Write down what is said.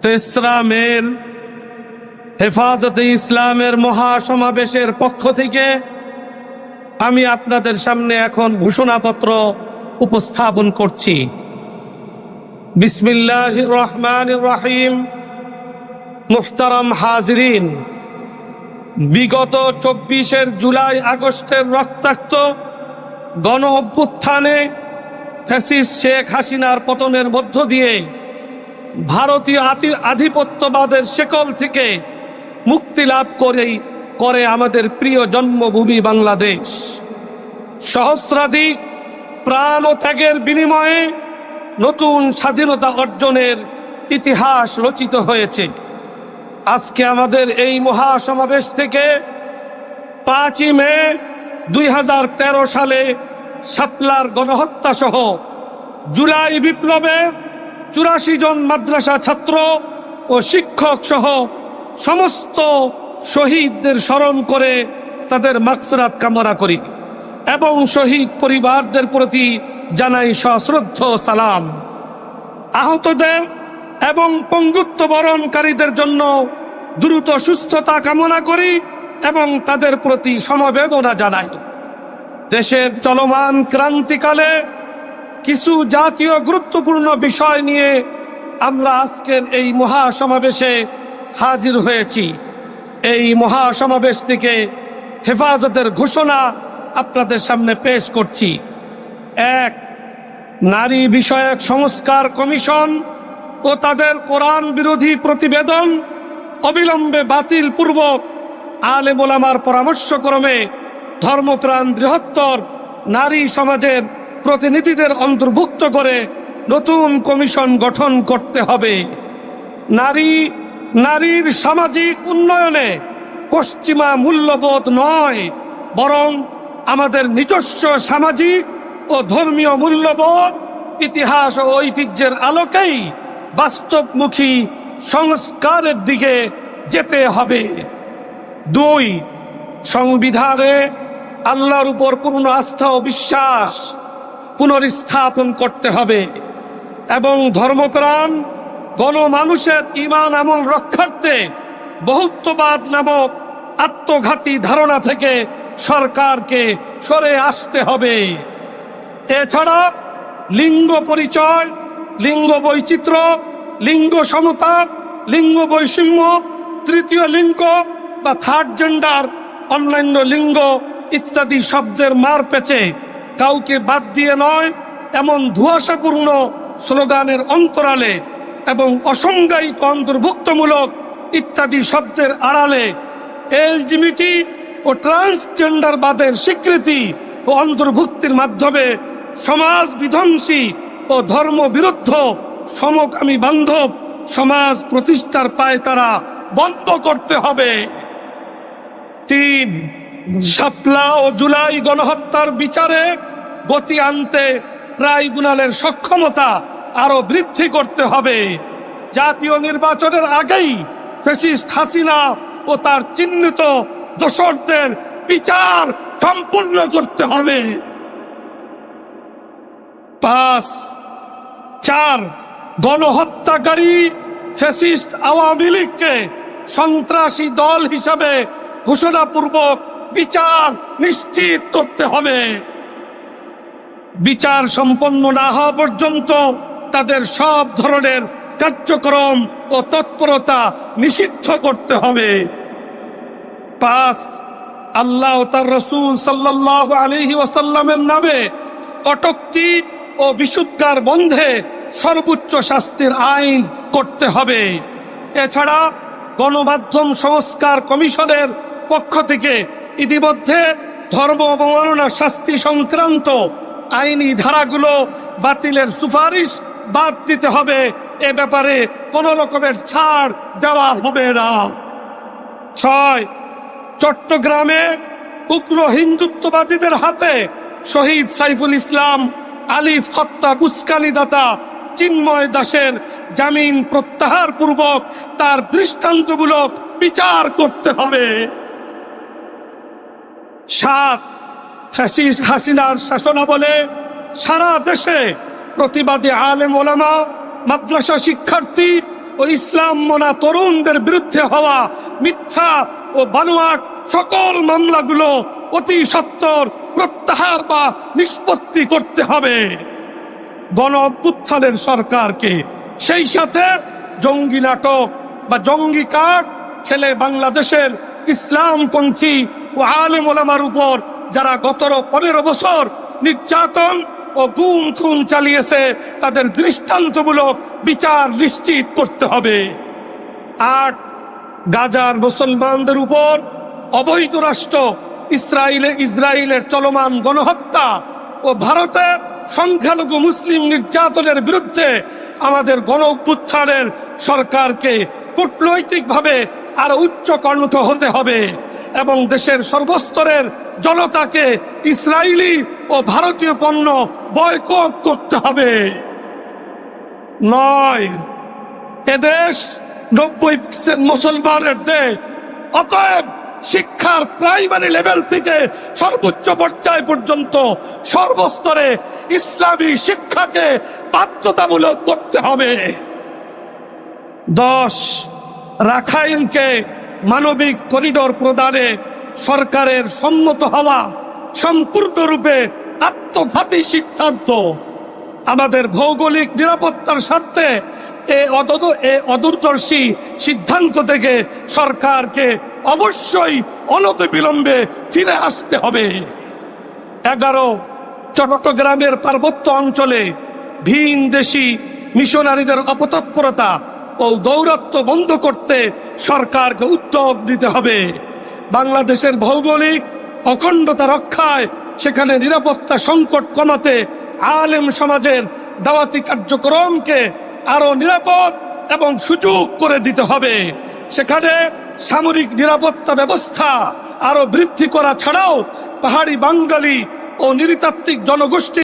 তেসরা মের হেফাজতে ইসলামের মহাসমাবেশের পক্ষ থেকে আমি আপনাদের সামনে এখন ঘোষণাপত্র উপস্থাপন করছি। বিসমিল্লাহির রহমানির রহিম। মুহতারাম হাজিরিন, বিগত ২৪ জুলাই আগস্টের রক্তাক্ত গণ অভ্যুত্থানে ফ্যাসিস্ট শেখ হাসিনার পতনের মধ্য দিয়ে ভারতীয় আধিপত্যবাদের শেকল থেকে মুক্তি লাভ করে আমাদের প্রিয় জন্মভূমি বাংলাদেশ। সহস্রাধিক প্রাণ ও ত্যাগের বিনিময়ে নতুন স্বাধীনতা অর্জনের ইতিহাস রচিত হয়েছে। আজকে আমাদের এই মহাসমাবেশ থেকে ৫ই মে ২০১৩ সালে শাপলার গণহত্যা সহ জুলাই বিপ্লবের ৮৪ জন মাদ্রাসা ছাত্র ও শিক্ষক সহ সমস্ত শহীদদের স্মরণ করে তাদের মাগফিরাত কামনা করি এবং শহীদ পরিবারদের প্রতি জানাই সশ্রদ্ধ সালাম। আহতদের এবং পঙ্গুত্ব বরণকারীদের জন্য দ্রুত সুস্থতা কামনা করি এবং তাদের প্রতি সমবেদনা জানাই। দেশের চলমান ক্রান্তিকালে কিছু জাতীয় গুরুত্বপূর্ণ বিষয় নিয়ে আমরা আজকের এই মহাসমাবেশে হাজির হয়েছি। এই মহাসমাবেশ থেকে হেফাজতের ঘোষণা আপনাদের সামনে পেশ করছি। ১. নারী বিষয়ক সংস্কার কমিশন ও তাদের কোরআন বিরোধী প্রতিবেদন অবিলম্বে বাতিল পূর্বক আলেম ওলামার পরামর্শক্রমে ধর্মপ্রাণ বৃহত্তর নারী সমাজের প্রতিনিধিদের অন্তর্ভুক্ত করে নতুন কমিশন গঠন করতে হবে। নারীর সামাজিক উন্নয়নে পশ্চিমা মূল্যবোধ নয়, বরং আমাদের নিজস্ব সামাজিক ও ধর্মীয় মূল্যবোধ, ইতিহাস ও ঐতিহ্যের আলোকেই বাস্তবমুখী সংস্কারের দিকে যেতে হবে। ২. সংবিধানে আল্লাহর উপর পূর্ণ আস্থা ও বিশ্বাস পুনর্স্থাপন করতে হবে এবং ধর্মপ্রাণ গণমানুষের ঈমান আমল রক্ষার্থে বহুত্ববাদ নামক আত্মঘাতী ধারণা থেকে সরকারকে সরে আসতে হবে। এছাড়া লিঙ্গ পরিচয়, লিঙ্গ বৈচিত্র্য, লিঙ্গ সমতা, লিঙ্গ বৈষম্য, তৃতীয় লিঙ্গ বা থার্ড জেন্ডার, অন্যান্য লিঙ্গ ইত্যাদি শব্দের মার পেঁচে কাউকে বাদ দিয়ে নয় এমন ধোঁয়াশাপূর্ণ স্লোগানের অন্তরালে এবং অসংজ্ঞায়িত অন্তর্ভুক্তমূলক ইত্যাদি শব্দের আড়ালে এলজিবিটি ও ট্রান্সজেন্ডারবাদের স্বীকৃতি ও অন্তর্ভুক্তির মাধ্যমে সমাজ বিধ্বংসী ও ধর্মবিরুদ্ধ সমকামী বান্ধব সমাজ প্রতিষ্ঠার পায়তারা বন্ধ করতে হবে। ৩. শাপলা ও জুলাই গণহত্যার বিচারে গতি আনতে ট্রাইব্যুনালের সক্ষমতা আরো বৃদ্ধি করতে হবে। জাতীয় নির্বাচনের আগেই ফ্যাসিস্ট হাসিনা ও তার চিহ্নিত দোষরদের বিচার সম্পূর্ণ করতে হবে। ৪. গণহত্যাকারী ফ্যাসিস্ট আওয়ামী লীগকে সন্ত্রাসী দল হিসাবে ঘোষণাপূর্বক বিচার নিশ্চিত করতে হবে। বিচার সম্পন্ন না হওয়া পর্যন্ত তাদের সব ধরনের কার্যক্রম ও তৎপরতা নিষিদ্ধ করতে হবে। ৫. আল্লাহ ও তার রাসূল সাল্লাল্লাহু আলাইহি ওয়াসাল্লামের নামে কটূক্তি ও বিশুদ্ধার বন্ধে সর্বোচ্চ শাস্তির আইন করতে হবে। এছাড়া গণমাধ্যম সংস্কার কমিশনের পক্ষ থেকে ইতিমধ্যে ধর্ম অবমাননা শাস্তি সংক্রান্ত আইনি ধারাগুলো বাতিলের সুপারিশ বাদ দিতে হবে। এ ব্যাপারে কোনো রকমের ছাড় দেওয়া হবে না। ৬. চট্টগ্রামে উগ্র হিন্দুত্ববাদীদের হাতে শহীদ সাইফুল ইসলাম আলিফ হত্যা উস্কানিদাতা চিন্ময় দাসের জামিন প্রত্যাহার পূর্বক তার দৃষ্টান্তমূলক বিচার করতে হবে। ৭. ফ্যাসিস্ট হাসিনার শাসনামলে সারা দেশে প্রতিবাদী আলেম ওলামা, মাদ্রাসা শিক্ষার্থী ও ইসলাম মনা তরুণদের বিরুদ্ধে হওয়া মিথ্যা ও বানোয়াট সকল মামলাগুলো অতি সত্বর প্রত্যাহার বা নিষ্পত্তি করতে হবে গণ অভ্যুত্থানের সরকারকে। সেই সাথে জঙ্গি নাটক বা জঙ্গি কার্ড খেলে বাংলাদেশের ইসলামপন্থী ও আলেম ওলামার উপর যারা গত 15 বছর নির্যাতন ও গুম খুন চালিয়েছে তাদের দৃষ্টান্তমূলক বিচার নিশ্চিত করতে হবে। 8, গাজার মুসলমানদের উপর অবৈধ রাষ্ট্র ইসরায়েলের চলমান গণহত্যা ও ভারতের সংখ্যালঘু মুসলিম নির্যাতনের বিরুদ্ধে আমাদের গণ অভ্যুত্থানের সরকারকে কূটনৈতিকভাবে আরো উচ্চ কণ্ঠ হতে হবে এবং দেশের সর্বস্তরের জনতাকে ইসরায়েলি ও ভারতীয় পণ্য বয়কট করতে হবে। 9, এদেশ 90% মুসলমানের দেশ, অতএব শিক্ষার প্রাইমারি লেভেল থেকে সর্বোচ্চ পর্যায় পর্যন্ত সর্বস্তরে ইসলামী শিক্ষাকে বাধ্যতামূলক করতে হবে। 10, রাখাইনকে মানবিক করিডোর প্রদানে সরকারের সম্মত হওয়া সম্পূর্ণরূপে আত্মঘাতী সিদ্ধান্ত। আমাদের ভৌগোলিক নিরাপত্তার স্বার্থে এ অদূরদর্শী সিদ্ধান্ত থেকে সরকারকে অবশ্যই অনতিবিলম্বে ফিরে আসতে হবে। 11, চট্টগ্রামের পার্বত্য অঞ্চলে ভিনদেশী মিশনারিদের অপতৎপরতা ও দৌরাত্ম্য বন্ধ করতে সরকারকে উদ্যোগ নিতে হবে। বাংলাদেশের ভৌগোলিক অখণ্ডতা রক্ষায়, সেখানে নিরাপত্তা সংকট কমাতে আলেম সমাজের দাওয়াতি কার্যক্রমকে আরো নিরাপদ এবং সুযোগ করে দিতে হবে। সেখানে সামরিক নিরাপত্তা ব্যবস্থা আরো বৃদ্ধি করা ছাড়াও পাহাড়ি বাঙালি ও নৃতাত্ত্বিক জনগোষ্ঠী